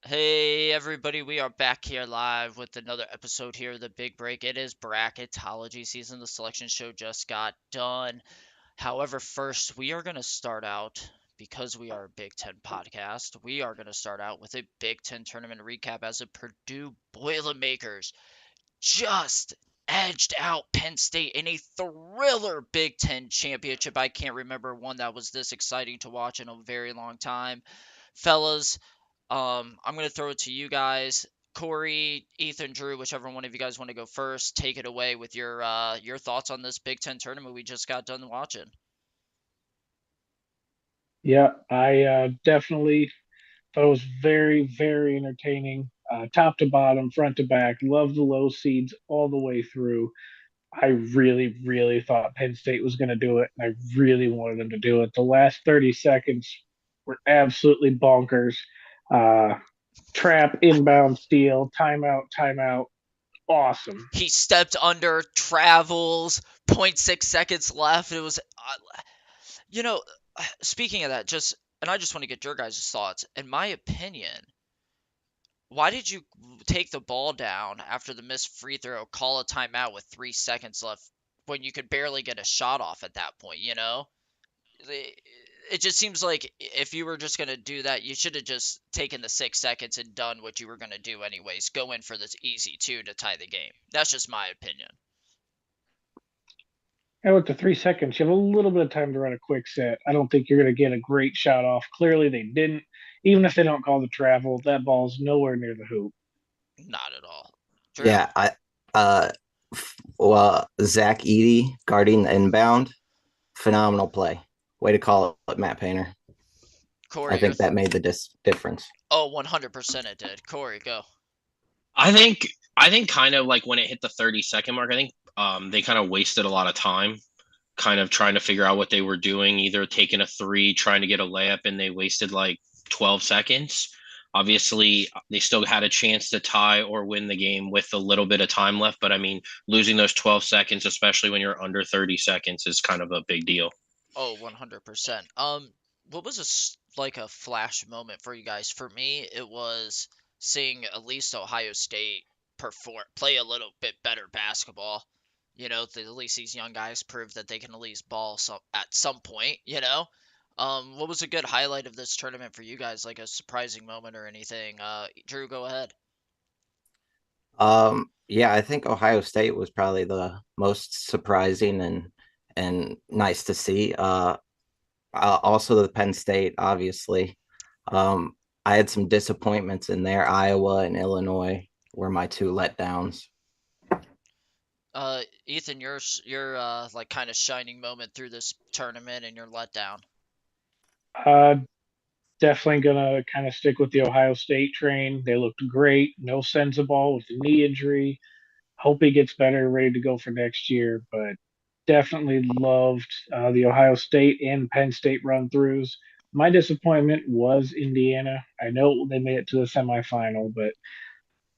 Hey everybody, we are back here live with another episode here of the Big Break. It is bracketology season. The selection show just got done. However, first we are going to start out because we are a Big Ten podcast. We are going to start out with a Big Ten tournament recap as the Purdue Boilermakers just edged out Penn State in a thriller Big Ten championship. I can't remember one that was this exciting to watch in a very long time. Fellas, I'm gonna throw it to you guys. Corey, Ethan, Drew, whichever one of you guys want to go first, take it away with your thoughts on this Big Ten tournament we just got done watching. Yeah, I definitely thought it was very, very entertaining, top to bottom, front to back. Love the low seeds all the way through. I really, really thought Penn State was going to do it, and I really wanted them to do it. The last 30 seconds were absolutely bonkers. Uh, Trap, inbound, steal, timeout, timeout. Awesome. He stepped under travels, point 0.6 seconds left. It was, you know, speaking of that, and I just want to get your guys' thoughts. In my opinion, why did you take the ball down after the missed free throw, call a timeout with 3 seconds left when you could barely get a shot off at that point, you know? It just seems like if you were just going to do that, you should have just taken the 6 seconds and done what you were going to do anyways. Go in for this easy two to tie the game. That's just my opinion. And with the 3 seconds, you have a little bit of time to run a quick set. I don't think you're going to get a great shot off. Clearly, they didn't. Even if they don't call the travel, that ball's nowhere near the hoop. Not at all. Drew, Yeah, uh Zach Eady guarding the inbound, phenomenal play. Way to call it, Matt Painter. I Corey, think that made the difference. oh, 100% it did. Corey, go. I think kind of like when it hit the 30-second mark, I think they kind of wasted a lot of time kind of trying to figure out what they were doing, either taking a three, trying to get a layup, and they wasted like 12 seconds. Obviously, they still had a chance to tie or win the game with a little bit of time left, but I mean, losing those 12 seconds, especially when you're under 30 seconds, is kind of a big deal. Oh, 100%. What was like a flash moment for you guys? For me, it was seeing at least Ohio State play a little bit better basketball. At least these young guys prove that they can at least ball at some point, you know? What was a good highlight of this tournament for you guys? Like a surprising moment or anything? Drew, go ahead. Yeah, I think Ohio State was probably the most surprising and nice to see. Also the Penn State, obviously. Um, I had some disappointments in there. Iowa and Illinois were my two letdowns. Ethan, your like kind of shining moment through this tournament and your letdown. Uh, Definitely going to kind of stick with the Ohio State train. They looked great. No Sensabaugh with the knee injury. Hope he gets better, ready to go for next year. But definitely loved the Ohio State and Penn State run throughs. My disappointment was Indiana. I know they made it to the semifinal, but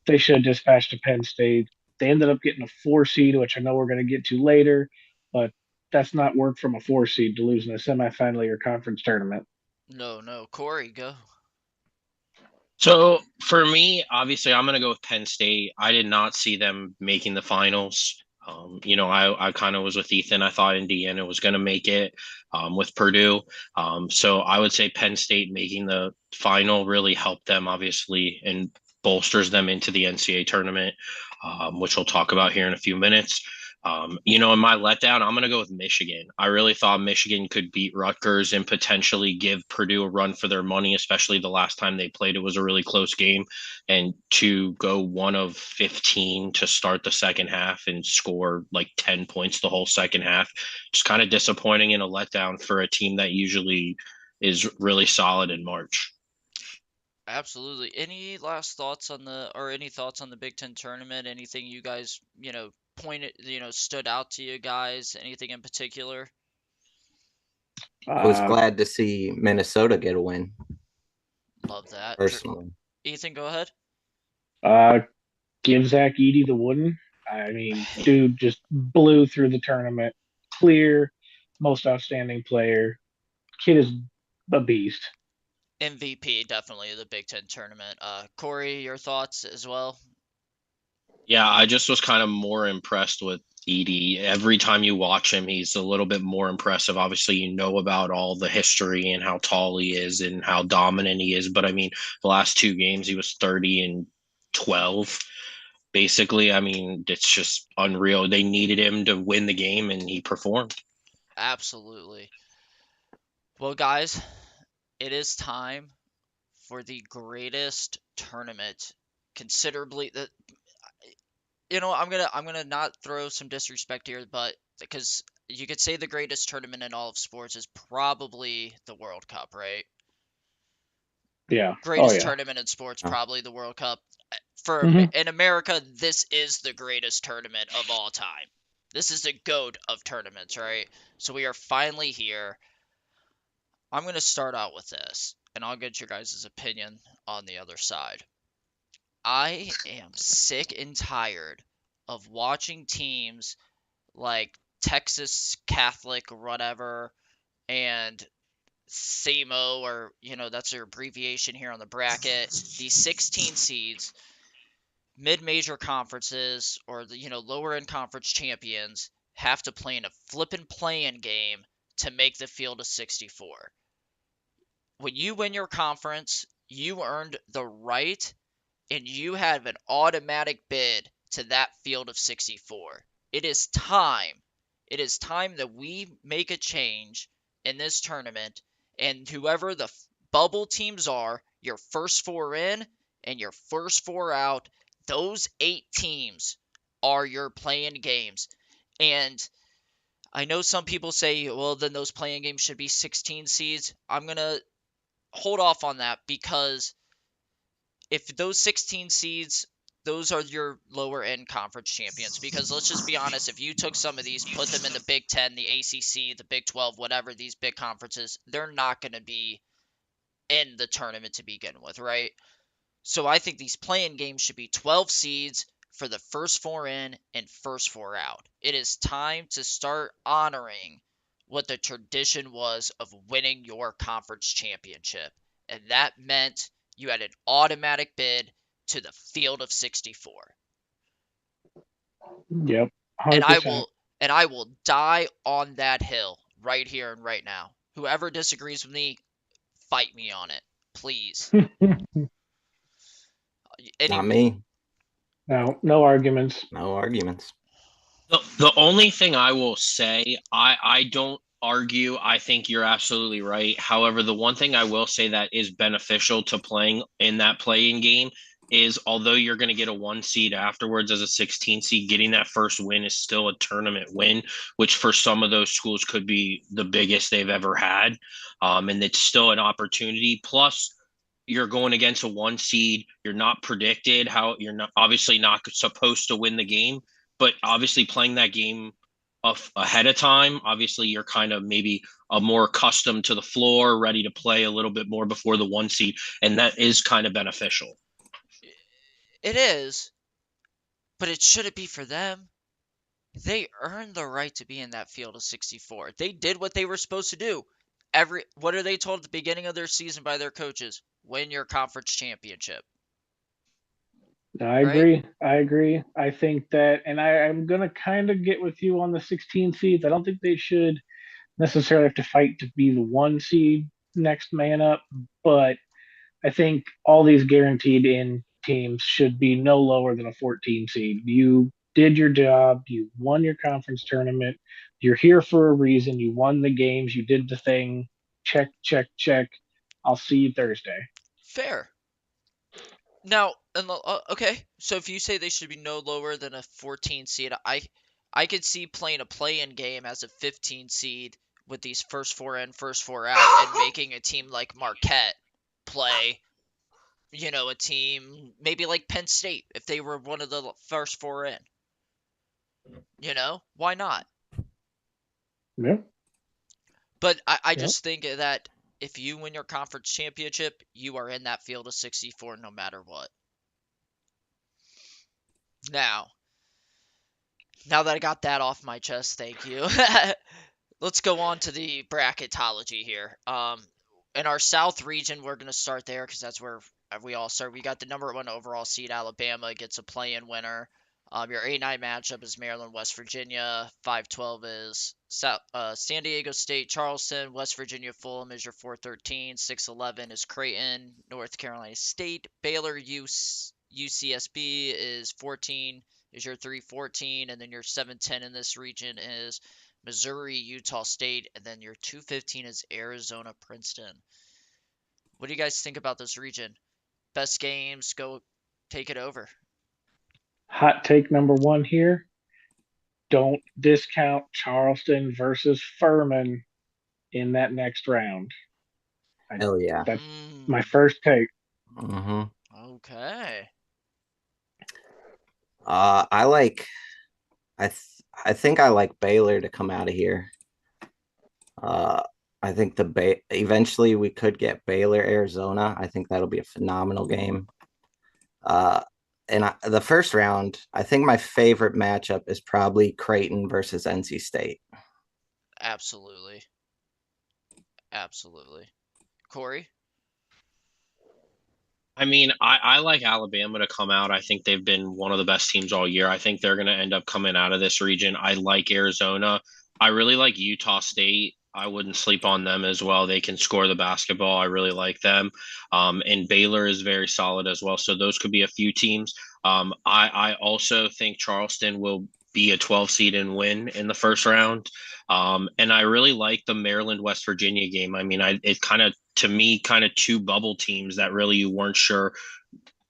they should have dispatched to Penn State. They ended up getting a 4 seed, which I know we're going to get to later, but that's not work from a 4 seed to lose in a semifinal of your conference tournament. No, no, Corey, go. So for me, obviously, I'm going to go with Penn State. I did not see them making the finals. I kind of was with Ethan. I thought Indiana was going to make it with Purdue. So I would say Penn State making the final really helped them, obviously, and bolsters them into the NCAA tournament, which we'll talk about here in a few minutes. In my letdown, I'm going to go with Michigan. I really thought Michigan could beat Rutgers and potentially give Purdue a run for their money, especially the last time they played. It was a really close game. And to go 1 of 15 to start the second half and score like 10 points the whole second half, just kind of disappointing and a letdown for a team that usually is really solid in March. Absolutely. Any last thoughts on any thoughts on the Big Ten tournament? Anything you guys, stood out to you guys? Anything in particular? I was Uh, glad to see Minnesota get a win, Love that. personally. Ethan, go ahead. uh, Give Zach Eady the wooden. I mean, dude just blew through the tournament. Clear, most outstanding player. Kid is a beast. MVP, definitely the Big Ten tournament. Corey, your thoughts as well? Yeah, I just was kind of more impressed with Edie. Every time you watch him, he's a little bit more impressive. Obviously, you know about all the history and how tall he is and how dominant he is. But I mean, the last two games, he was 30 and 12. Basically, I mean, it's just unreal. They needed him to win the game, and he performed. Absolutely. Well, guys, it is time for the greatest tournament considerably that I'm gonna not throw some disrespect here, but because you could say the greatest tournament in all of sports is probably the World Cup, right? Yeah. Oh Greatest yeah. tournament in sports, Oh, probably the World Cup. For Hmm. in America, this is the greatest tournament of all time. This is the GOAT of tournaments, right? So we are finally here. I'm gonna start out with this, and I'll get your guys' opinion on the other side. I am sick and tired of watching teams like Texas Catholic or whatever and SEMO, or that's their abbreviation here on the bracket. These 16 seeds, mid-major conferences, or the lower end conference champions have to play in a flippin' play-in game to make the field of 64. When you win your conference, you earned the right and you have an automatic bid to that field of 64. It is time. It is time that we make a change in this tournament, and whoever the bubble teams are, your first four in and your first four out, those 8 teams are your playing games. And I know some people say, well, then those playing games should be 16 seeds. I'm going to hold off on that because if those 16 seeds, those are your lower end conference champions. Because let's just be honest, if you took some of these, put them in the Big 10, the ACC, the Big 12, whatever, these big conferences, they're not going to be in the tournament to begin with, right? So I think these playing games should be 12 seeds for the first four in and first four out. It is time to start honoring what the tradition was of winning your conference championship. And that meant you had an automatic bid to the field of 64. Yep. And Hundred I percent. will and I will die on that hill right here and right now. Whoever disagrees with me, fight me on it, please. not Any me. No, no arguments. No arguments. The only thing I will say, I don't argue. I think you're absolutely right. However, the one thing I will say that is beneficial to playing in that playing game is although you're going to get a one seed afterwards as a 16 seed, getting that first win is still a tournament win, which for some of those schools could be the biggest they've ever had. And it's still an opportunity. Plus, you're going against a one seed. You're not predicted how you're not obviously not supposed to win the game, but obviously playing that game ahead of time, obviously you're kind of maybe more accustomed to the floor, ready to play a little bit more before the one seed, and that is kind of beneficial. It is, but it shouldn't be for them. They earned the right to be in that field of 64. They did what they were supposed to do. What are they told at the beginning of their season by their coaches? Win your conference championship, I right? agree. I agree. I think that, and I'm gonna kind of get with you on the 16 seeds. I don't think they should necessarily have to fight to be the one seed next man up, but I think all these guaranteed in teams should be no lower than a 14 seed. You did your job. You won your conference tournament. You're here for a reason. You won the games. You did the thing. Check, check, check. I'll see you Thursday. Fair. Now, okay, so if you say they should be no lower than a 14 seed, I could see playing a play-in game as a 15 seed with these first four in, first four out, and making a team like Marquette play, a team maybe like Penn State if they were one of the first four in. Why not? Yep. But I Yep. just think that if you win your conference championship, you are in that field of 64 no matter what. Now, now that I got that off my chest, thank you. Let's go on to the bracketology here. in our South region, we're going to start there because that's where we all start. We got the number one overall seed, Alabama, gets a play-in winner. Your 8-9 matchup is Maryland, West Virginia. 5-12 is San Diego State, Charleston. West Virginia, Fulham is your 4-13. 6-11 is Creighton, North Carolina State. Baylor, UCSB is 14, is your 3-14. And then your 7-10 in this region is Missouri, Utah State, and then your 2-15 is Arizona, Princeton. What do you guys think about this region? Best games, go take it over. Hot take number one here. Don't discount Charleston versus Furman in that next round. Hell yeah. That's my first take. Mm-hmm. Okay. I like. I think I like Baylor to come out of here. I think eventually we could get Baylor, Arizona. I think that'll be a phenomenal game. The first round, I think my favorite matchup is probably Creighton versus NC State. Absolutely. Absolutely. Corey? I mean, I like Alabama to come out. I think they've been one of the best teams all year. I think they're going to end up coming out of this region. I like Arizona. I really like Utah State. I wouldn't sleep on them as well. They can score the basketball. I really like them. And Baylor is very solid as well. So those could be a few teams. I also think Charleston will be a 12 seed and win in the first round. And I really like the Maryland West Virginia game. I mean, it kind of to me kind of two bubble teams that really you weren't sure.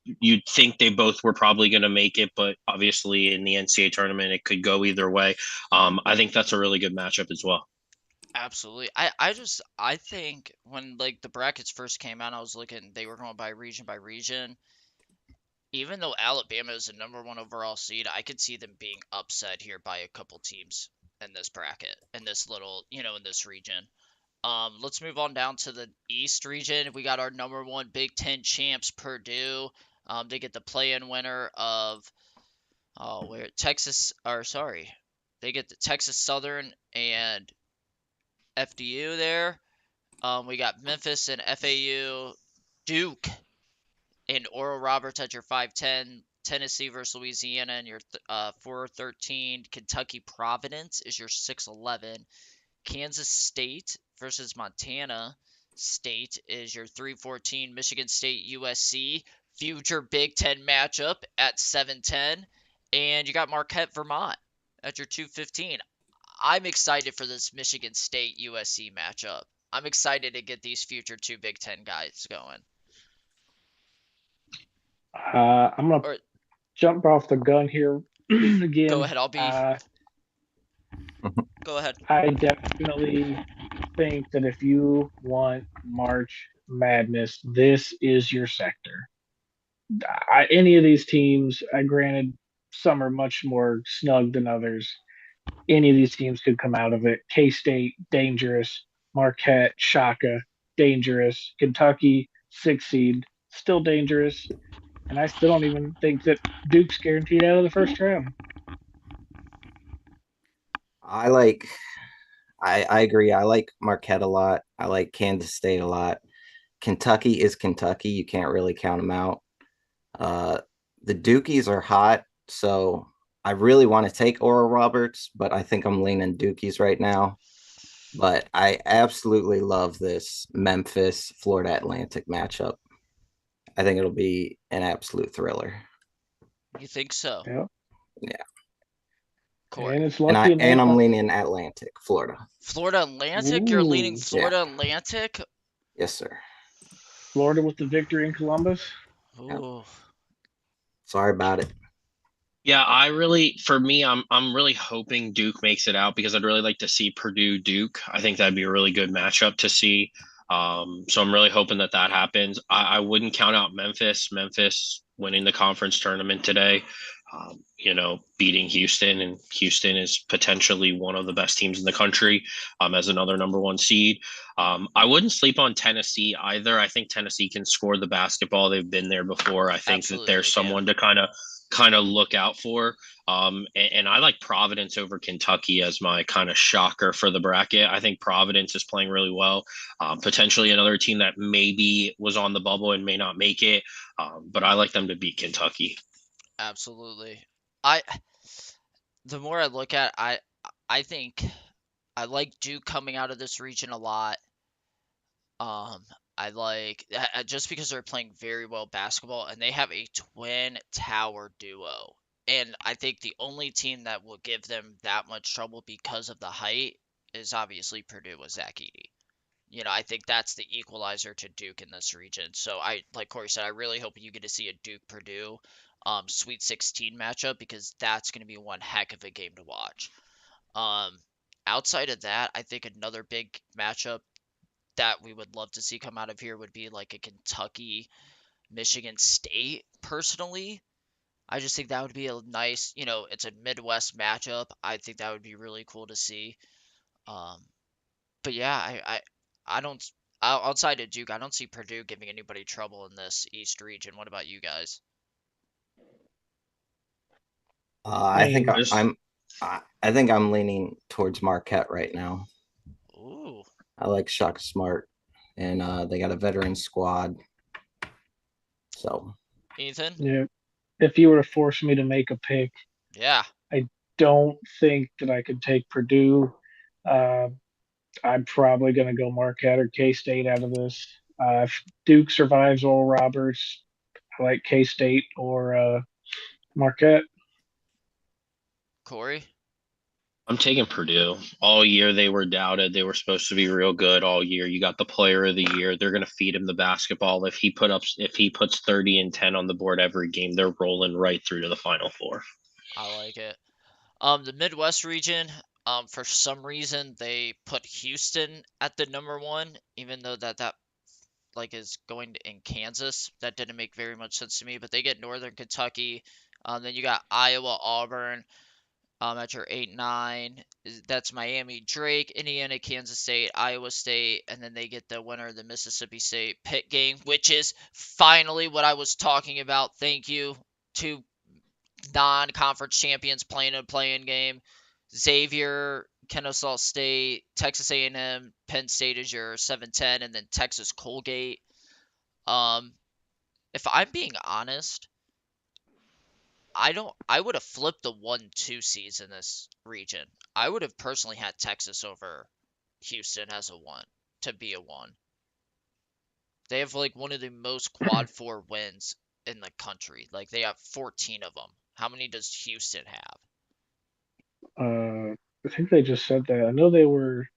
You'd think they both were probably going to make it, but obviously in the NCAA tournament it could go either way. I think that's a really good matchup as well. Absolutely. I think when like the brackets first came out, I was looking, they were going by region. Even though Alabama is the number one overall seed, I could see them being upset here by a couple teams in this bracket, in this little, in this region. Let's move on down to the East region. We got our number one Big Ten champs, Purdue. They get the play-in winner of where Texas, or sorry, they get the Texas Southern and FDU there. We got Memphis and FAU, Duke and Oral Roberts at your 5-10. Tennessee versus Louisiana and your 4-13. Kentucky Providence is your 6-11. Kansas State versus Montana State is your 3-14. Michigan State USC, future Big Ten matchup at 7-10. And you got Marquette Vermont at your 2-15. I'm excited for this Michigan State USC matchup. I'm excited to get these future two Big Ten guys going. I'm gonna Or jump off the gun here go again. ahead, go ahead. I definitely think that if you want March Madness, this is your sector. Any of these teams, granted, some are much more snug than others. Any of these teams could come out of it. K State, dangerous. Marquette, Shaka, dangerous. Kentucky, 6 seed, still dangerous. And I still don't even think that Duke's guaranteed out of the first round. I like. I agree. I like Marquette a lot. I like Kansas State a lot. Kentucky is Kentucky. You can't really count them out. Uh, the Dukies are hot, so I really want to take Oral Roberts, but I think I'm leaning Dukies right now. But I absolutely love this Memphis Florida Atlantic matchup. I think it'll be an absolute thriller. You think so? Yeah. Yeah. Corey. And it's And lucky I'm leaning Atlantic, Florida. Florida Atlantic? You're leaning Ooh, Florida Atlantic? Yes, sir. Florida with the victory in Columbus. Yep. Ooh. Sorry about it. Yeah, for me, I'm really hoping Duke makes it out because I'd really like to see Purdue Duke. I think that'd be a really good matchup to see. So I'm really hoping that happens. I wouldn't count out Memphis. Memphis winning the conference tournament today, beating Houston, and Houston is potentially one of the best teams in the country as another number one seed. I wouldn't sleep on Tennessee either. I think Tennessee can score the basketball. They've been there before. I think that Absolutely, there's they can. someone to kind of kind of look out for. And I like Providence over Kentucky as my kind of shocker for the bracket. I think Providence is playing really well. Potentially another team that maybe was on the bubble and may not make it, but I like them to beat Kentucky. Absolutely. I the more I look at, I think I like Duke coming out of this region a lot. Um, I like just because they're playing very well basketball and they have a twin tower duo. And I think the only team that will give them that much trouble because of the height is obviously Purdue with Zach Edey. I think that's the equalizer to Duke in this region. So like Corey said, I really hope you get to see a Duke Purdue Sweet 16 matchup because that's going to be one heck of a game to watch. Um, Outside of that, I think another big matchup that we would love to see come out of here would be like a Kentucky Michigan State. Personally, I just think that would be a nice, it's a Midwest matchup. I think that would be really cool to see. Um, but yeah, I don't outside of Duke, I don't see Purdue giving anybody trouble in this East region. What about you guys? I I think mean, I think I'm leaning towards Marquette right now. Ooh, I like Shaka Smart, and they got a veteran squad. So Ethan? yeah, if you were to force me to make a pick, Yeah, I don't think that I could take Purdue. Uh, I'm probably going to go Marquette or K State out of this. If Duke survives Oral Roberts, I like K State or Marquette. Corey? I'm taking Purdue. All year they were doubted. They were supposed to be real good all year. You got the player of the year. They're going to feed him the basketball. If he puts 30 and 10 on the board every game, they're rolling right through to the final four. I like it. The Midwest region, for some reason they put Houston at the number one, even though that like is going to in Kansas. That didn't make very much sense to me, but they get Northern Kentucky. Then you got Iowa, Auburn, at your 8-9. That's Miami, Drake, Indiana, Kansas State, Iowa State, and then they get the winner of the Mississippi State Pitt game, which is finally what I was talking about. Thank you. Two non-conference champions playing a playing game. Xavier, Kennesaw State, Texas A&M, Penn State is your 7-10, and then Texas Colgate. Um, if I'm being honest, I would have flipped the 1-2 seeds in this region. I would have personally had Texas over Houston as a one to be a one. They have like one of the most quad four wins in the country. Like they have 14 of them. How many does Houston have? I think they just said that. I know they were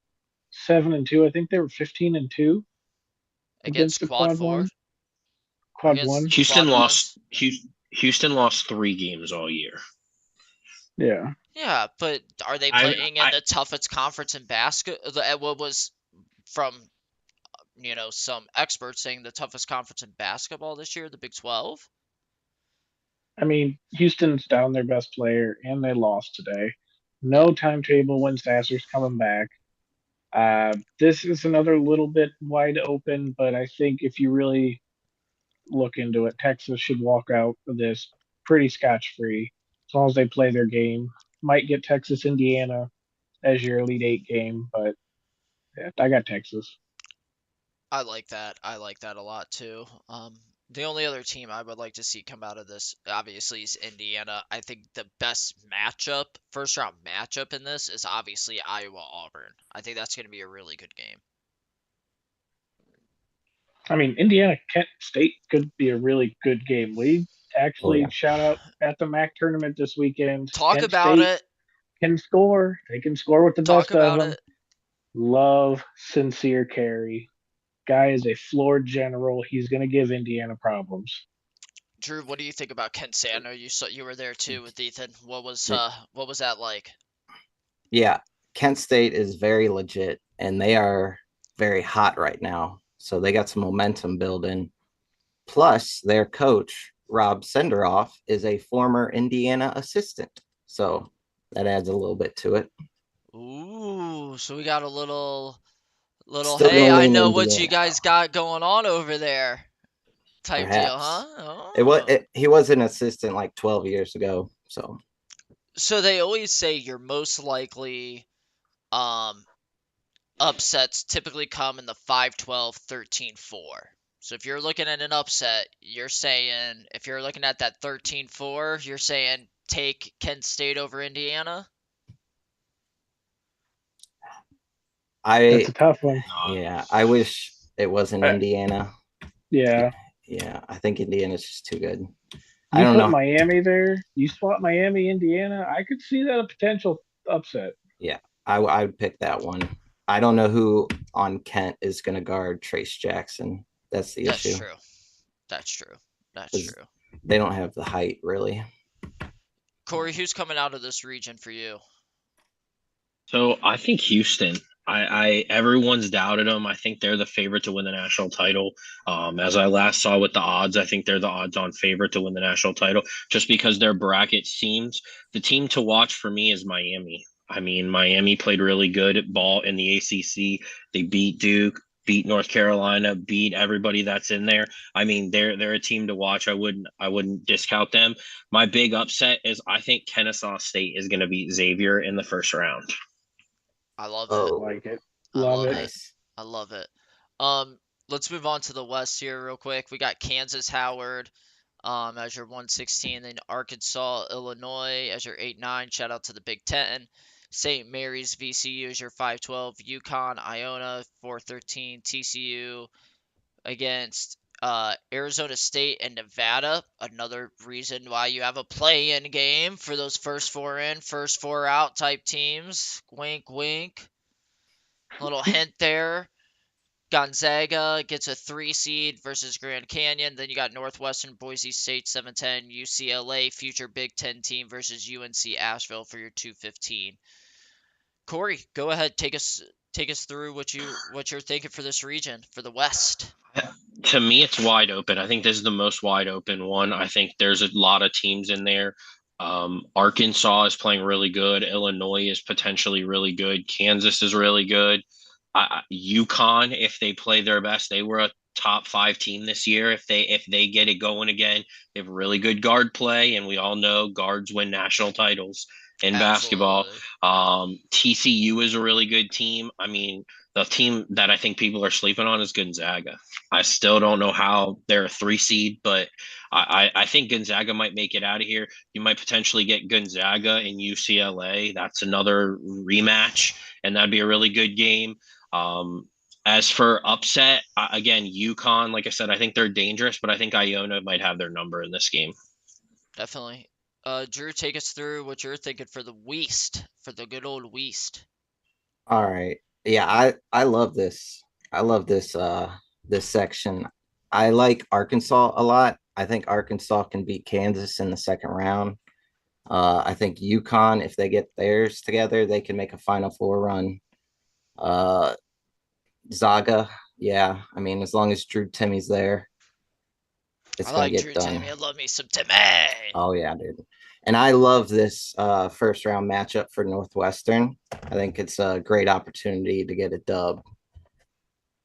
7-2. I think they were 15-2 against Against the quad four? quad Against one. Houston quad lost. ones? Houston lost 3 games all year. Yeah. Yeah, but are they I playing in I the toughest conference in basketball? What was from, some experts saying the toughest conference in basketball this year, the Big 12? I mean, Houston's down their best player, and they lost today. Yeah. No timetable when Sasser's coming back. This is another little bit wide open, but I think if you really look into it, Texas should walk out of this pretty scotch free as long as they play their game. Might get Texas, Indiana as your Elite Eight game, but yeah, I got Texas. I like that. I like that a lot too. The only other team I would like to see come out of this, obviously, is Indiana. I think the best matchup, first round matchup in this is obviously Iowa Auburn. I think that's going to be a really good game. I mean, Indiana Kent State could be a really good game. We oh actually yeah. shout out at the MAC tournament this weekend. Talk Kent about State it. can score. They can score with the Talk best of about them. it. Love Sincere Carry. Guy is a floor general. He's going to give Indiana problems. Drew, what do you think about Kent State? I know you were there too with Ethan. What was that like? Yeah, Kent State is very legit, and they are very hot right now. So they got some momentum building. Plus, their coach, Rob Senderoff, is a former Indiana assistant. So that adds a little bit to it. Ooh, so we got a little Still hey, gonna I lean know what you Indiana guys though. got going on over there. type deal, huh? Perhaps Oh. he was an assistant like 12 years ago. So So they always say you're most likely um upsets typically come in the 5-12, 13-4. So if you're looking at an upset, you're saying if you're looking at that 13-4, you're saying take Kent State over Indiana? That's I a tough one. yeah, I wish it wasn't Uh, Indiana. yeah, Yeah, I think Indiana's just too good. I you don't put know. Miami there. You swap Miami, Indiana. I could see that a potential upset. Yeah, I would pick that one. I don't know who on Kent is going to guard Trace Jackson. That's the That's issue true. That's true. That's because true. they don't have the height really. Corey, who's coming out of this region for you? So I think Houston. I everyone's doubted them. I think they're the favorite to win the national title. As I last saw with the odds, I think they're the odds-on favorite to win the national title, just because their bracket seems the team to watch for me is Miami. I mean, Miami played really good at ball in the ACC. They beat Duke, beat North Carolina, beat everybody that's in there. I mean, they're a team to watch. I wouldn't discount them. My big upset is I think Kennesaw State is going to beat Xavier in the first round. I love it. Oh, Like it. I Love love it. it. nice. I love it. Um, let's move on to the West here real quick. We got Kansas Howard as your 116, then Arkansas, Illinois as your 8-9. Shout out to the Big Ten. St. Mary's VCU as your 5-12. UConn, Iona 4-13. TCU against Arizona State and Nevada. Another reason why you have a play-in game for those first four in, first four out type teams. Wink, wink. Little hint there. Gonzaga gets a 3 seed versus Grand Canyon. Then you got Northwestern, Boise State 7-10, UCLA, future Big Ten team versus UNC Asheville for your 215. Corey, go ahead, take us through what you're thinking for this region for the West. To me, it's wide open. I think this is the most wide open one. I think there's a lot of teams in there. Arkansas is playing really good. Illinois is potentially really good. Kansas is really good. UConn, if they play their best, they were a top five team this year. If they get it going again, they have really good guard play, and we all know guards win national titles in basketball. Absolutely. TCU is a really good team. I mean, the team that I think people are sleeping on is Gonzaga. I still don't know how they're a 3 seed, but I think Gonzaga might make it out of here. You might potentially get Gonzaga and UCLA. That's another rematch, and that'd be a really good game. Um, as for upset, again, UConn, like I said, I think they're dangerous, but I think Iona might have their number in this game. Definitely. Drew, take us through what you're thinking for the West, for the good old West. All right. Yeah, I love this. I love this section. I like Arkansas a lot. I think Arkansas can beat Kansas in the second round. I think UConn, if they get theirs together, they can make a Final Four run. Uh, Zaga, yeah. I mean, as long as Drew Timmy's there, I it's gonna like get Drew done. Timmy. I love me some Timmy. Oh yeah, dude. And I love this first round matchup for Northwestern. I think it's a great opportunity to get a dub.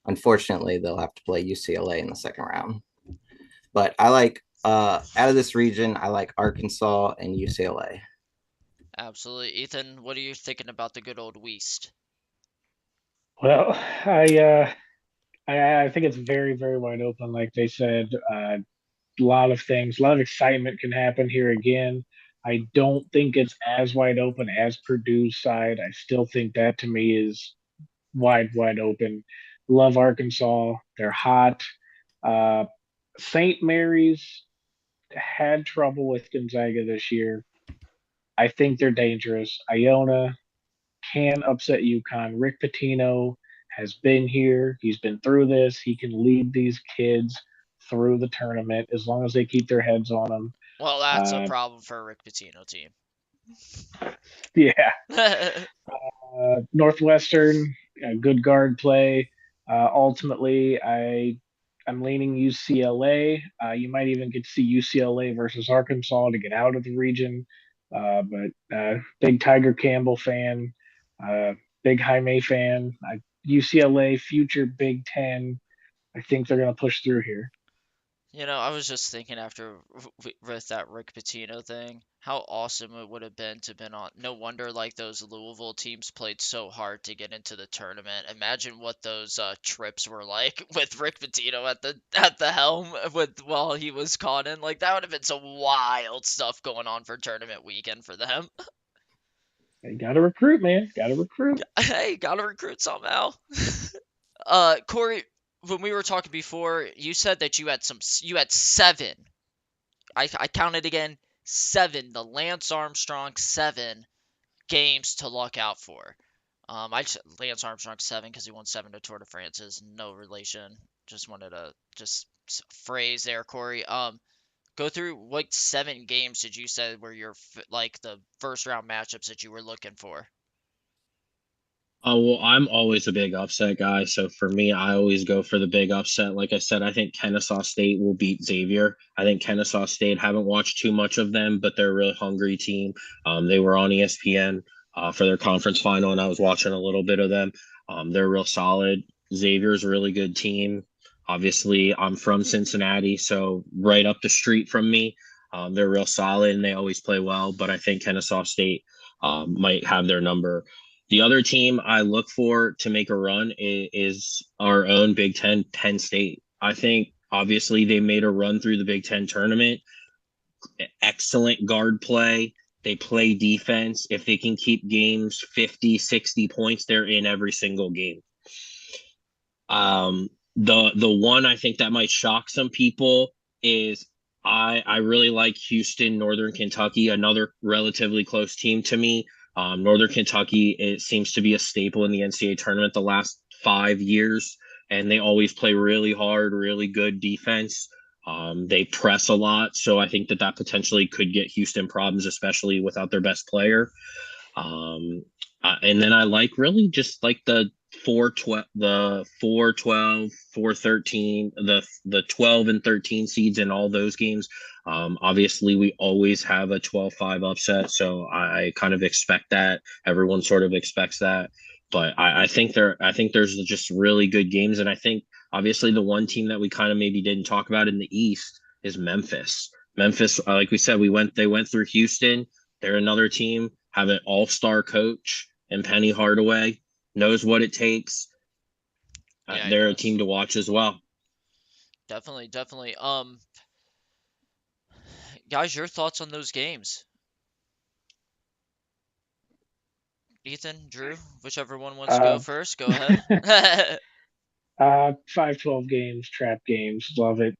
Unfortunately, they'll have to play UCLA in the second round. But I like out of this region, I like Arkansas and UCLA. Absolutely. Ethan, what are you thinking about the good old West? Well, I think it's very, very wide open. Like they said, a lot of things, a lot of excitement can happen here again. I don't think it's as wide open as Purdue's side. I still think that to me is wide, wide open. Love Arkansas. They're hot. Uh, St. Mary's had trouble with Gonzaga this year. I think they're dangerous. Iona can upset UConn. Rick Pitino has been here. He's been through this. He can lead these kids through the tournament as long as they keep their heads on them. Well, that's a Uh, problem for a Rick Pitino team. yeah, Northwestern, good guard play. Ultimately, I'm leaning UCLA. You might even get to see UCLA versus Arkansas to get out of the region. But big Tiger Campbell fan, uh, big Jaime fan. UCLA future Big Ten. I think they're going to push through here. I was just thinking after with that Rick Pitino thing, how awesome it would have been to been on. No wonder like those Louisville teams played so hard to get into the tournament. Imagine what those trips were like with Rick Pitino at the helm with while he was caught in. Like that would have been some wild stuff going on for tournament weekend for them. You got to recruit, man. Got to recruit. Hey, gotta recruit somehow. Corey, when we were talking before, you said that you had seven. I counted again, seven. The Lance Armstrong seven games to look out for. I just Lance Armstrong seven because he won seven to Tour de France is no relation. Just wanted to just phrase there, Corey. Go through what seven games did you say were your like the first round matchups that you were looking for? Oh, well, I'm always a big upset guy. So for me, I always go for the big upset. Like I said, I think Kennesaw State will beat Xavier. I think Kennesaw State, haven't watched too much of them, but they're a really hungry team. They were on ESPN for their conference final, and I was watching a little bit of them. They're real solid. Xavier's a really good team. Obviously, I'm from Cincinnati, so right up the street from me. They're real solid and they always play well, but I think Kennesaw State might have their number. The other team I look for to make a run is our own Big Ten, Penn State. I think obviously they made a run through the Big Ten tournament. Excellent guard play. They play defense. If they can keep games 50, 60 points, they're in every single game. The one I think that might shock some people is I really like Houston, Northern Kentucky, another relatively close team to me. Northern Kentucky, it seems to be a staple in the NCAA tournament the last 5 years, and they always play really hard, really good defense. They press a lot, so I think that that potentially could get Houston problems, especially without their best player. Um, and then I like really just like the 412, the 412, 413, the 12 and 13 seeds in all those games. Obviously, we always have a 12-5 upset, so I kind of expect that. Everyone sort of expects that, but I think there's just really good games, and I think obviously the one team that we kind of maybe didn't talk about in the East is Memphis. Memphis, like we said, they went through Houston. They're another team, have an all-star coach and Penny Hardaway knows what it takes. Yeah, he They're a does. team to watch as well. Definitely, definitely. Guys, your thoughts on those games? Ethan, Drew, whichever one wants to go Uh, first, go ahead. 5-12 games, trap games, love it.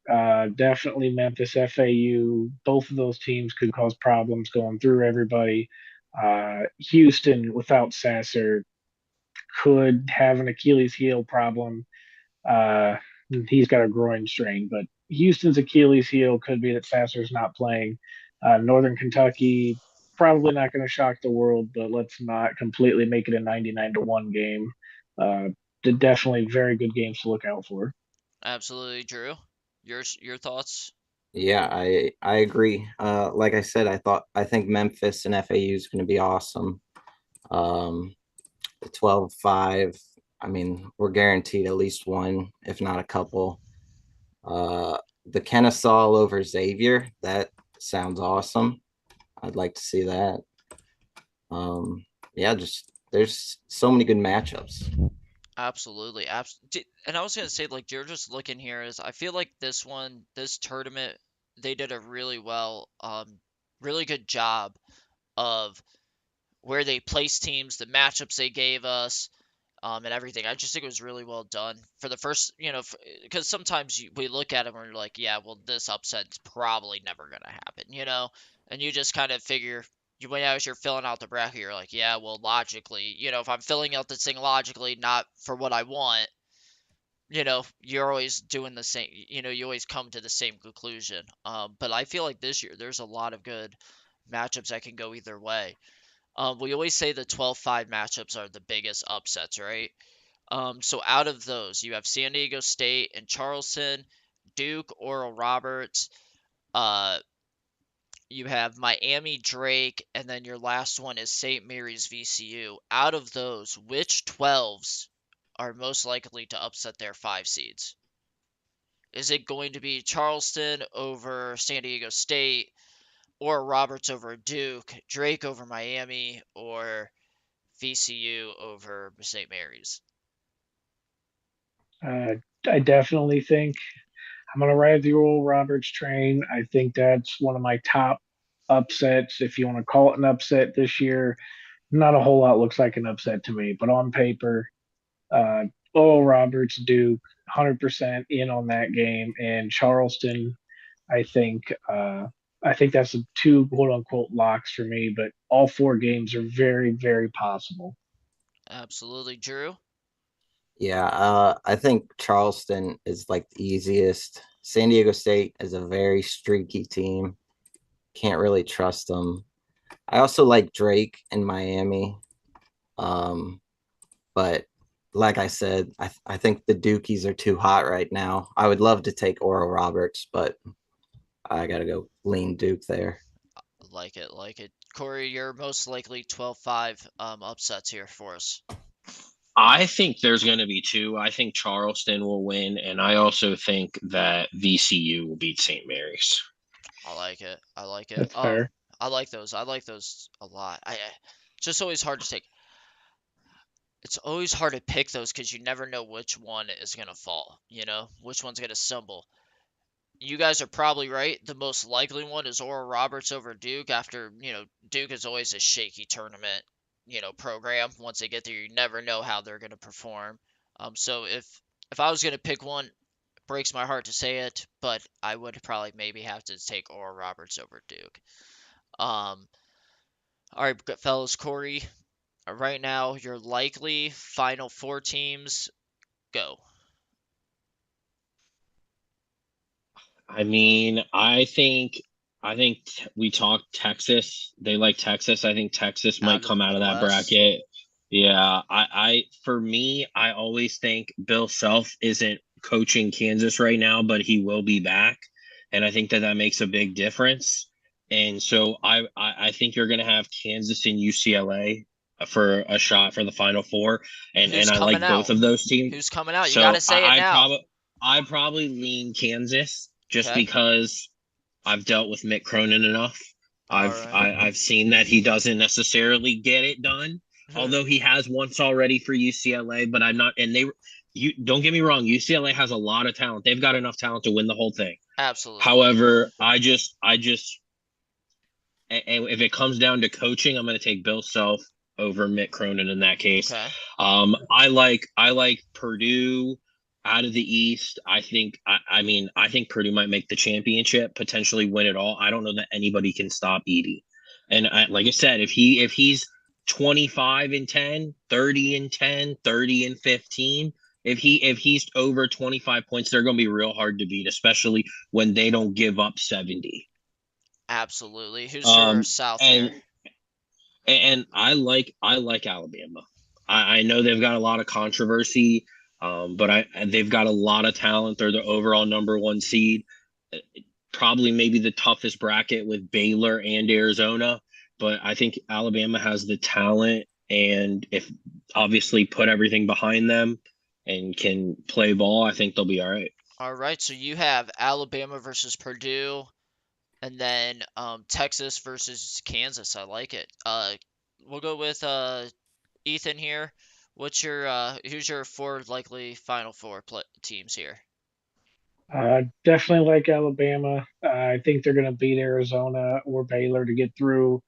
Definitely Memphis, FAU. Both of those teams could cause problems going through everybody. Houston without Sasser could have an Achilles heel problem. Uh, he's got a groin strain, but Houston's Achilles heel could be that Sasser's not playing. Northern Kentucky probably not going to shock the world, but let's not completely make it a 99-1 game. Uh, definitely very good games to look out for. Absolutely, Drew. Your thoughts? Yeah, I agree. Like I said, I think Memphis and FAU is going to be awesome. The 12-5, I mean, we're guaranteed at least one, if not a couple. The Kennesaw over Xavier, that sounds awesome. I'd like to see that. Yeah, just there's so many good matchups. Absolutely, and I was gonna say, like, you're just looking here is I feel like this tournament, they did a really good job of where they placed teams, the matchups they gave us, and everything. I just think it was really well done for the first, because sometimes we look at it and we're like, yeah, well, this upset's probably never gonna happen, and you just kind of figure when as you're filling out the bracket, you're like, yeah, well, logically, if I'm filling out this thing logically, not for what I want, you're always doing the same, you always come to the same conclusion. But I feel like this year there's a lot of good matchups that can go either way. We always say the 12-5 matchups are the biggest upsets, right? So out of those, you have San Diego State and Charleston, Duke, Oral Roberts. Uh, you have Miami Drake, and then your last one is St. Mary's VCU. Out of those, which 12s are most likely to upset their 5 seeds? Is it going to be Charleston over San Diego State, or Roberts over Duke, Drake over Miami, or VCU over St. Mary's? Uh, I definitely think I'm going to ride the Oral Roberts train. I think that's one of my top upsets, if you want to call it an upset this year. Not a whole lot looks like an upset to me, but on paper, uh, Oral Roberts, Duke, 100% in on that game, and Charleston. I think I think that's the two quote unquote locks for me, but all four games are very, very possible. Absolutely, Drew. Yeah, I think Charleston is like the easiest. San Diego State is a very streaky team. Can't really trust them. I also like Drake in Miami. Um, but like I said, I think the Dukies are too hot right now. I would love to take Oral Roberts, but I gotta go lean Duke there. Like it, like it. Corey, you're most likely 12-5 upsets here for us. I think there's going to be two. I think Charleston will win, and I also think that VCU will beat St. Mary's. I like it. I like it. That's fair. I like those. I like those a lot. It's just always hard to take. It's always hard to pick those because you never know which one is gonna fall. Which one's gonna stumble. You guys are probably right. The most likely one is Oral Roberts over Duke. After Duke is always a shaky tournament, program. Once they get there, you never know how they're gonna perform. So if I was gonna pick one, it breaks my heart to say it, but I would probably maybe have to take Oral Roberts over Duke. Um, all right, fellas, Corey. Right now, your likely final four teams go. I mean, we talked Texas. They like Texas. I think Texas might Out of the come out of that Midwest. bracket. Yeah, for me, I always think Bill Self isn't coaching Kansas right now, but he will be back, and I think that that makes a big difference. And so I think you're going to have Kansas and UCLA for a shot for the Final Four, Who's and I coming like both out? of those teams. Who's coming out? You got So to say it now. I probably lean Kansas just Okay. because I've dealt with Mick Cronin enough. All right. I've seen that he doesn't necessarily get it done, although he has once already for UCLA. But I'm not, and they you don't get me wrong, UCLA has a lot of talent. They've got enough talent to win the whole thing. Absolutely. However, and if it comes down to coaching, I'm going to take Bill Self over Mick Cronin in that case. Okay. I like Purdue out of the East. I mean I think Purdue might make the championship, potentially win it all. I don't know that anybody can stop Edie. And like I said, if he's 25 and 10, 30 and 10, 30 and 15, if he's over 25 points, they're going to be real hard to beat, especially when they don't give up 70. Absolutely. Who's your Um, South and here? and I like Alabama. I know they've got a lot of controversy, but they've got a lot of talent. They're the overall number one seed. Uh, Probably maybe the toughest bracket with Baylor and Arizona, but I think Alabama has the talent, and if obviously put everything behind them and can play ball, I think they'll be all right. All right. So you have Alabama versus Purdue, and then Texas versus Kansas. I like it. We'll go with Ethan here. Who's your four likely Final Four teams here? Definitely like Alabama. I think they're going to beat Arizona or Baylor to get through.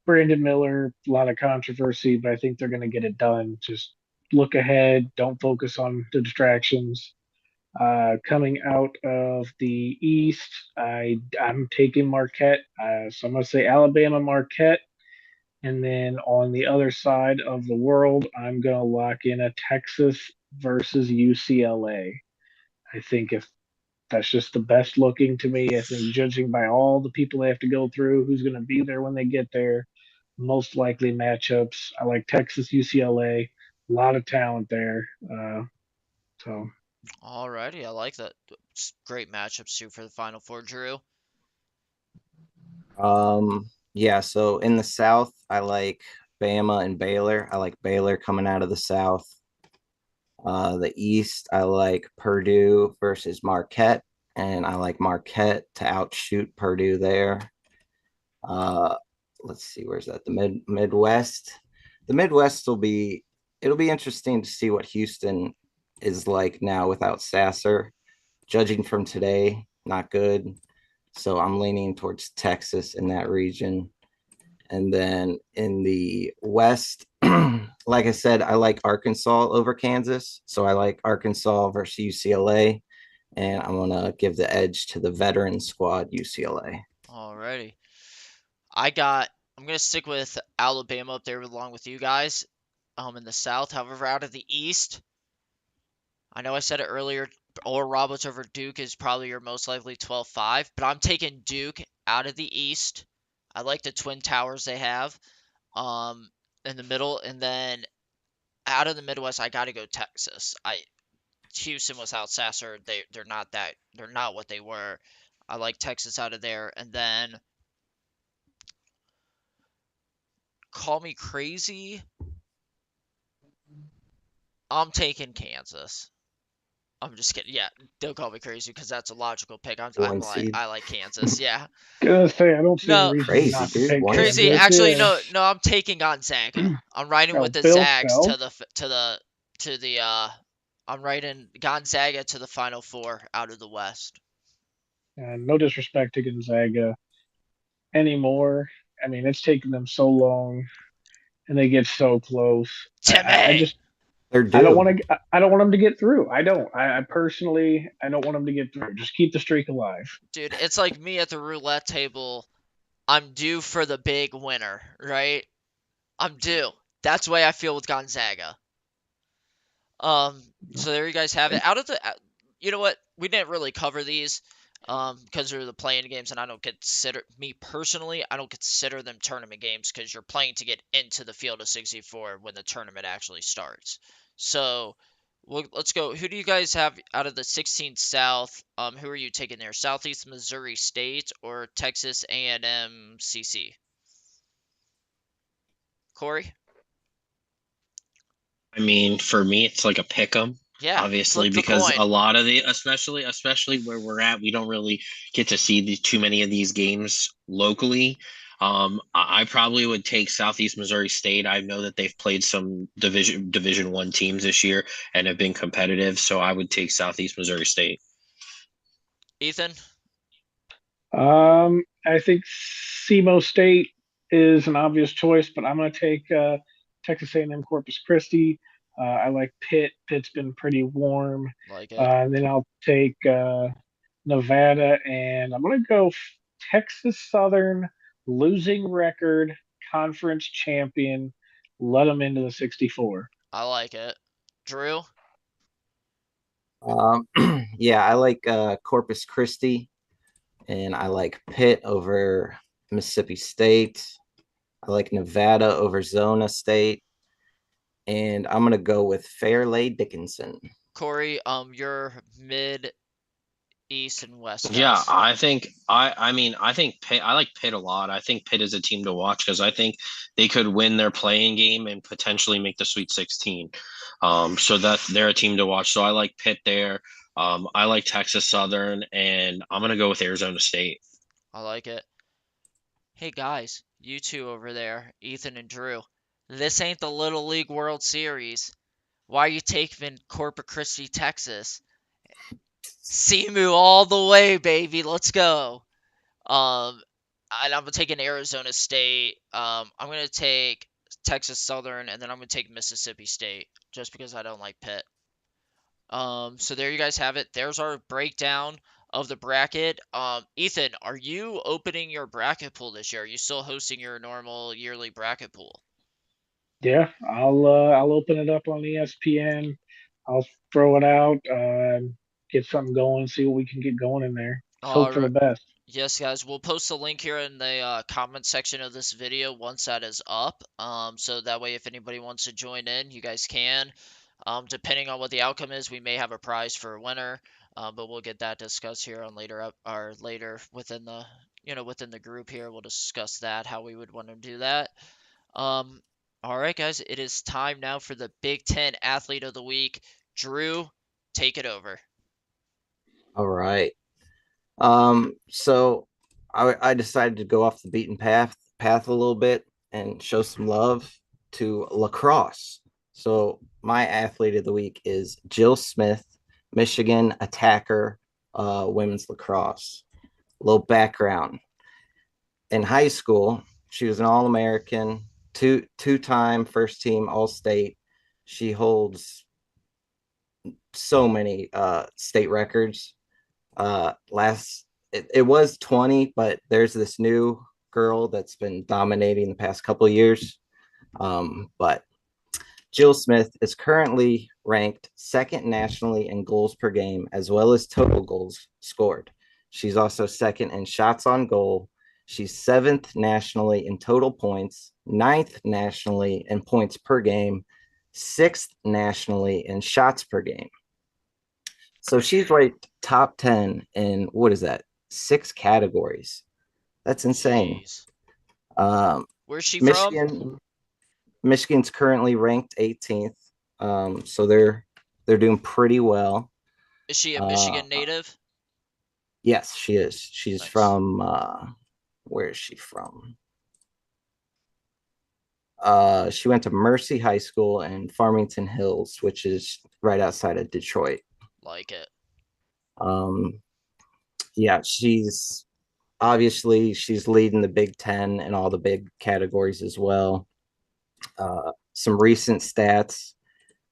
Brandon Miller, a lot of controversy, but I think they're going to get it done. Just look ahead. Don't focus on the distractions. Coming out of the East, I'm taking Marquette. So I'm going to say Alabama Marquette. And then on the other side of the world, I'm going to lock in a Texas versus UCLA. I think if that's just the best looking to me, I think judging by all the people they have to go through, who's going to be there when they get there, most likely matchups. I like Texas, UCLA, a lot of talent there. So Alrighty, I like that. Great matchups too for the Final Four, Drew. Yeah, so in the South, I like Bama and Baylor. I like Baylor coming out of the South. The East, I like Purdue versus Marquette, and I like Marquette to outshoot Purdue there. Uh, let's see, where's that? The Midwest. The Midwest it'll be interesting to see what Houston is like now without Sasser. Judging from today, not good. So I'm leaning towards Texas in that region. And then in the West, like I said, I like Arkansas over Kansas. So I like Arkansas versus UCLA. And I'm going to give the edge to the veteran squad, UCLA. Alrighty. I'm gonna stick with Alabama up there along with you guys. In the South. However, out of the East, I know I said it earlier, Oral Roberts over Duke is probably your most likely 12-5, but I'm taking Duke out of the East. I like the Twin Towers they have um, in the middle, and then out of the Midwest, I got to go Texas. Houston without Sasser, they're not what they were. I like Texas out of there, and then call me crazy, I'm taking Kansas. I'm just kidding. Yeah, don't call me crazy because that's a logical pick. One seed. I like Kansas. Yeah. Gonna say I don't see any No, reason Crazy, not to dude. take One crazy. seed. Kansas. Actually, Yeah. no. I'm taking Gonzaga. I'm riding with Oh, the Bill Zags Self. to the I'm riding Gonzaga to the Final Four out of the West. And no disrespect to Gonzaga anymore. I mean, it's taken them so long, and they get so close. I Timmy, just They're I don't due. want to. I don't want them to get through. I don't. I personally I don't want them to get through. Just keep the streak alive. dude, it's like me at the roulette table. I'm due for the big winner, right? I'm due. That's the way I feel with Gonzaga. So there you guys have it. Out of the, you know what? We didn't really cover these, because they're the playing games, and I don't consider me personally. I don't consider them tournament games because you're playing to get into the field of 64 when the tournament actually starts. So, let's go. Who do you guys have out of the 16 South? Who are you taking there? Southeast Missouri State or Texas A&M CC? Corey? I mean, for me, it's like a pick 'em, Yeah, obviously, flip the because coin. a lot of the, especially where we're at, we don't really get to see too many of these games locally. I probably would take Southeast Missouri State. I know that they've played some Division One teams this year and have been competitive, so I would take Southeast Missouri State. Ethan? I think SEMO State is an obvious choice, but I'm going to take Texas A&M Corpus Christi. I like Pitt. Pitt's been pretty warm. Like it. And then I'll take Nevada, and I'm going to go Texas Southern, losing record, conference champion. Let them into the 64. I like it. Drew? Um, yeah, I like Corpus Christi, and I like Pitt over Mississippi State. I like Nevada over Zona State, and I'm gonna go with Fairleigh Dickinson. Corey, your mid, east, and west Yeah, guys. I think I mean I think Pitt I like Pitt a lot. I think Pitt is a team to watch because I think they could win their playing game and potentially make the Sweet 16. So that they're a team to watch. So I like Pitt there. I like Texas Southern, and I'm gonna go with Arizona State. I like it. Hey guys, you two over there, Ethan and Drew. This ain't the Little League World Series. Why are you taking Corpus Christi, Texas? Simu all the way, baby. Let's go. Um, and I'm taking Arizona State. I'm gonna take Texas Southern, and then I'm gonna take Mississippi State just because I don't like Pitt. So there you guys have it. There's our breakdown of the bracket. Ethan, are you opening your bracket pool this year? Are you still hosting your normal yearly bracket pool? Yeah, I'll open it up on ESPN. I'll throw it out, get something going, see what we can get going in there. Let's hope All for the right. best. Yes, guys, we'll post a link here in the comment section of this video once that is up. So that way, if anybody wants to join in, you guys can. Depending on what the outcome is, we may have a prize for a winner, but we'll get that discussed here on later up or later within the within the group here. We'll discuss that how we would want to do that. Um, all right, guys, it is time now for the Big Ten Athlete of the Week. Drew, take it over. All right. So I decided to go off the beaten path a little bit and show some love to lacrosse. So my athlete of the week is Jill Smith, Michigan attacker, women's lacrosse. A little background. In high school, she was an All-American, two-time first team All-State. She holds so many state records. Last it was 20, but there's this new girl that's been dominating the past couple of years. But Jill Smith is currently ranked second nationally in goals per game, as well as total goals scored. She's also second in shots on goal. She's seventh nationally in total points, ninth nationally in points per game, sixth nationally in shots per game. So she's ranked top 10 in what is that? 6 categories. That's insane. Jeez. Where's she from? Michigan's currently ranked 18th. So they're doing pretty well. Is she a Uh, Michigan native? yes, she is. She's Nice. from where is she from? She went to Mercy High School in Farmington Hills, which is right outside of Detroit. Like it. Um, yeah, she's leading the Big Ten in all the big categories as well. Some recent stats.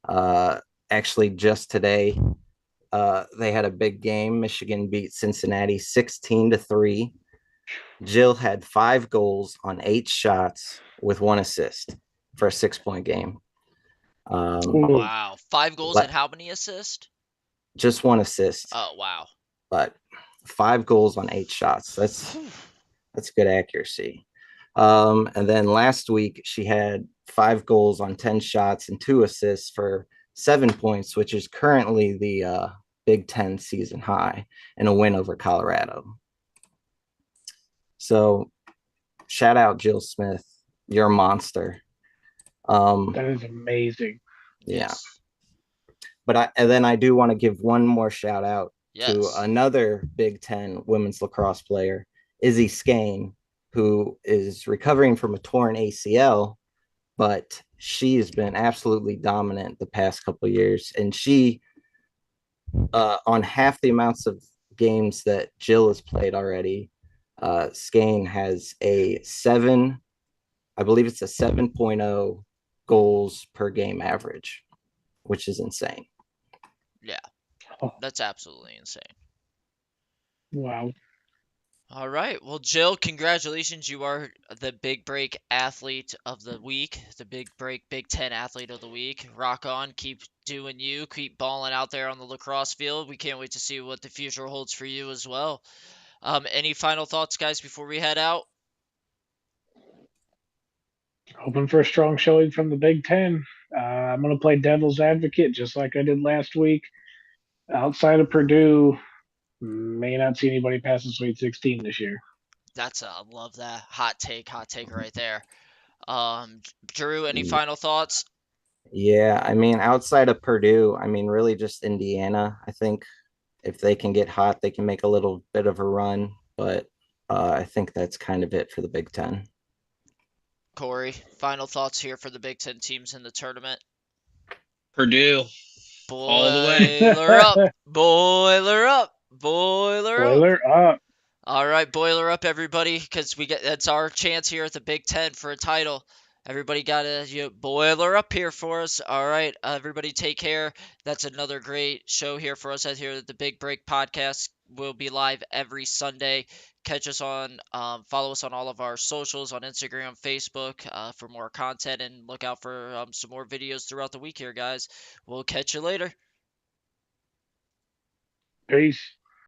Uh, Actually, just today, they had a big game. Michigan beat Cincinnati 16-3. Jill had 5 goals on 8 shots with 1 assist for a 6-point game. Ooh, Wow. 5 goals and how many assists? Just 1 assist, Oh, wow. but 5 goals on 8 shots. Whew. That's good accuracy. And then last week she had 5 goals on 10 shots and 2 assists for 7 points, which is currently the Big Ten season high, and a win over Colorado. So shout out Jill Smith, you're a monster. that is amazing. Yeah, Yes. and then I do want to give one more shout out to Yes. another Big Ten women's lacrosse player, Izzy Skane, who is recovering from a torn ACL, but she has been absolutely dominant the past couple of years. And she, on half the amounts of games that Jill has played already, Skane has a 7, I believe it's a 7.0 goals per game average, which is insane. Yeah. Oh, That's absolutely insane. wow. All right. Well, Jill, congratulations. You are the Big Break Athlete of the Week, the Big Break Big 10 Athlete of the Week. Rock on. Keep doing you. Keep balling out there on the lacrosse field. We can't wait to see what the future holds for you as well. Any final thoughts, guys, before we head out? Hoping for a strong showing from the Big Ten. I'm going to play devil's advocate just like I did last week. Outside of Purdue, may not see anybody pass the Sweet 16 this year. Love that hot take right there. Drew, any Yeah, final thoughts? I mean, outside of Purdue, I mean, really just Indiana. I think if they can get hot, they can make a little bit of a run. But I think that's kind of it for the Big Ten. Corey, final thoughts here for the Big Ten teams in the tournament. Purdue all the way. Boiler up, boiler up, boiler up. Spoiler up. All right, boiler up, everybody, because that's our chance here at the Big Ten for a title. Everybody got to boiler up here for us. All right, everybody take care. That's another great show here for us here at the Big Break Podcast. We'll be live every Sunday. Catch us follow us on all of our socials on Instagram, Facebook for more content, and look out for some more videos throughout the week here, guys. We'll catch you later. Peace.